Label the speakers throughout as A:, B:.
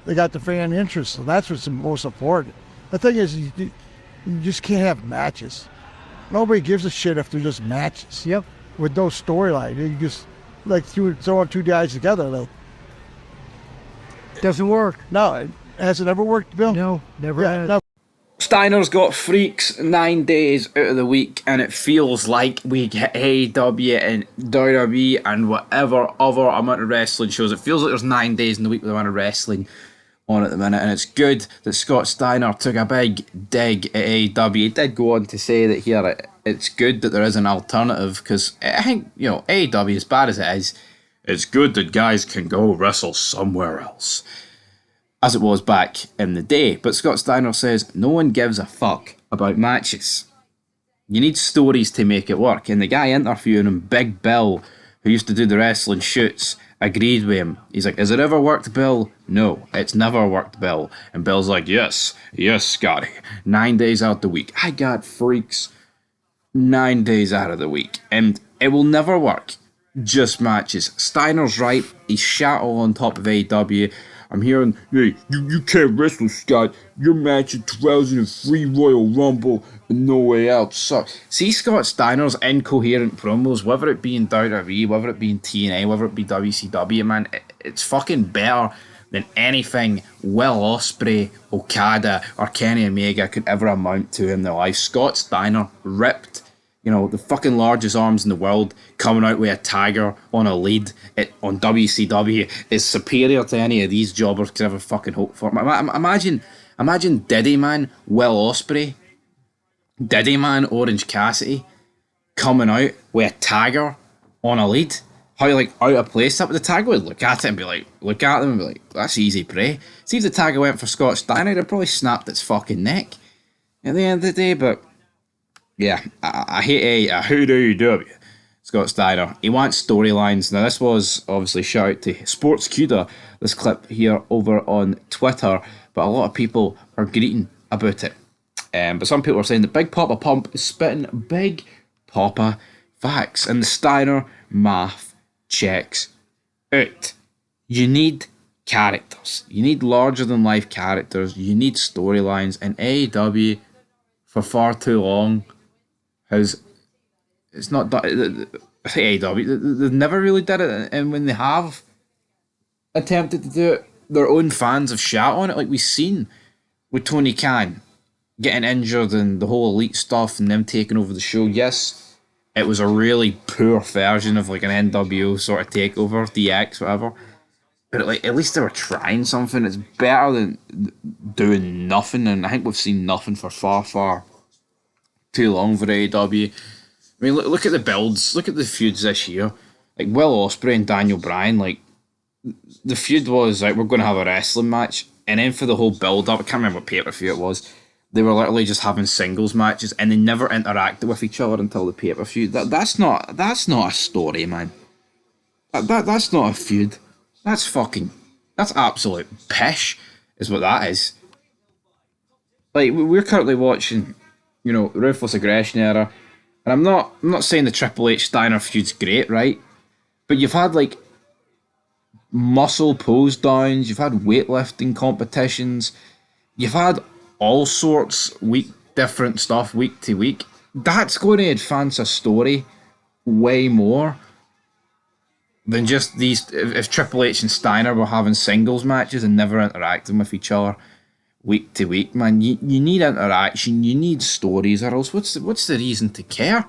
A: They got the fan interest, so that's what's the most important. The thing is, you just can't have matches. Nobody gives a shit if they're just matches.
B: Yep.
A: With no storyline. You just like throwing two guys together. Though.
B: Doesn't work.
A: No, has it ever worked, Bill?
B: No, never
A: Yeah,
B: has.
A: no.
C: Steiner's got freaks 9 days out of the week, and it feels like we get AEW and WWE and whatever other amount of wrestling shows. It feels like there's 9 days in the week with the amount of wrestling on at the minute, and it's good that Scott Steiner took a big dig at AEW. He did go on to say that here it's good that there is an alternative, because I think, you know, AEW, as bad as it is, it's good that guys can go wrestle somewhere else, as it was back in the day. But Scott Steiner says no one gives a fuck about matches. You need stories to make it work. And the guy interviewing him, Big Bill, who used to do the wrestling shoots, agreed with him. He's like, has it ever worked, Bill? No, it's never worked, Bill. And Bill's like, yes, Scotty. 9 days out of the week. I got freaks 9 days out of the week. And it will never work. Just matches. Steiner's right. He's shat all on top of AEW. I'm hearing, hey, you can't wrestle, Scott. Your match in 2003 Royal Rumble and No Way Out sucks. See Scott Steiner's incoherent promos, whether it be in WWE, whether it be in TNA, whether it be WCW, man, it's fucking better than anything Will Ospreay, Okada, or Kenny Omega could ever amount to in their life. Scott Steiner ripped, you know, the fucking largest arms in the world, coming out with a tagger on a lead on WCW is superior to any of these jobbers could ever fucking hope for. Imagine Diddy Man, Will Ospreay, Diddy Man, Orange Cassidy, coming out with a tagger on a lead. How, like, out of place that, but the tagger would look at it and be like, look at them and be like, that's easy prey. See if the tagger went for Scott Steiner, they'd probably snapped its fucking neck at the end of the day. But yeah, I hate who do you do? Scott Steiner. He wants storylines. Now, this was obviously shout out to Sports Cuda, this clip here over on Twitter, but a lot of people are greeting about it. But some people are saying the Big Poppa Pump is spitting Big Poppa facts, and the Steiner math checks out. You need characters. You need larger than life characters. You need storylines, and AEW for far too long it's not done. I think AEW, they've never really did it, and when they have attempted to do it, their own fans have shat on it, like we've seen with Tony Khan getting injured and the whole elite stuff and them taking over the show. Yes, it was a really poor version of like an NWO sort of takeover, DX, whatever. But like, at least they were trying something. It's better than doing nothing, and I think we've seen nothing for far too long for AEW. I mean, look at the builds. Look at the feuds this year. Like Will Ospreay and Daniel Bryan. Like the feud was like, we're going to have a wrestling match, and then for the whole build up, I can't remember what pay-per-view it was. They were literally just having singles matches, and they never interacted with each other until the pay-per-view. That's not a story, man. That's not a feud. That's absolute pish, is what that is. Like, we're currently watching, you know, Ruthless Aggression era, and I'm not saying the Triple H Steiner feud's great, right? But you've had like muscle pose downs, you've had weightlifting competitions, you've had all sorts different stuff week to week. That's going to advance a story way more than just these. If Triple H and Steiner were having singles matches and never interacting with each other week to week, man, you need interaction, you need stories, or else what's the reason to care?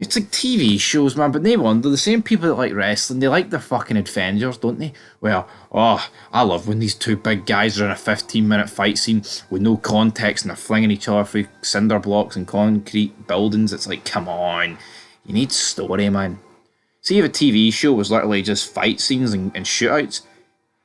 C: It's like TV shows, man, but no wonder the same people that like wrestling, they like their fucking adventures, don't they? Well, I love when these two big guys are in a 15-minute fight scene with no context and they're flinging each other through cinder blocks and concrete buildings. It's like, come on, you need story, man. See if a TV show was literally just fight scenes and shootouts.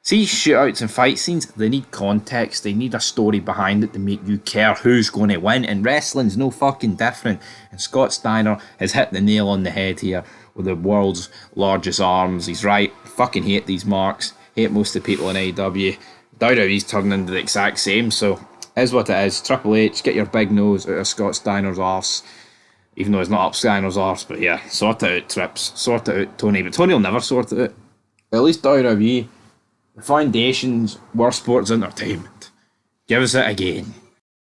C: See, shootouts and fight scenes, they need context, they need a story behind it to make you care who's going to win, and wrestling's no fucking different. And Scott Steiner has hit the nail on the head here with the world's largest arms. He's right, fucking hate these marks, hate most of the people in AEW. WWE's turning into the exact same, so is what it is. Triple H, get your big nose out of Scott Steiner's arse. Even though it's not up Steiner's arse, but yeah, sort it out, Trips. Sort it out, Tony. But Tony will never sort it out. At least WWE, The foundations were sports entertainment. Give us it again.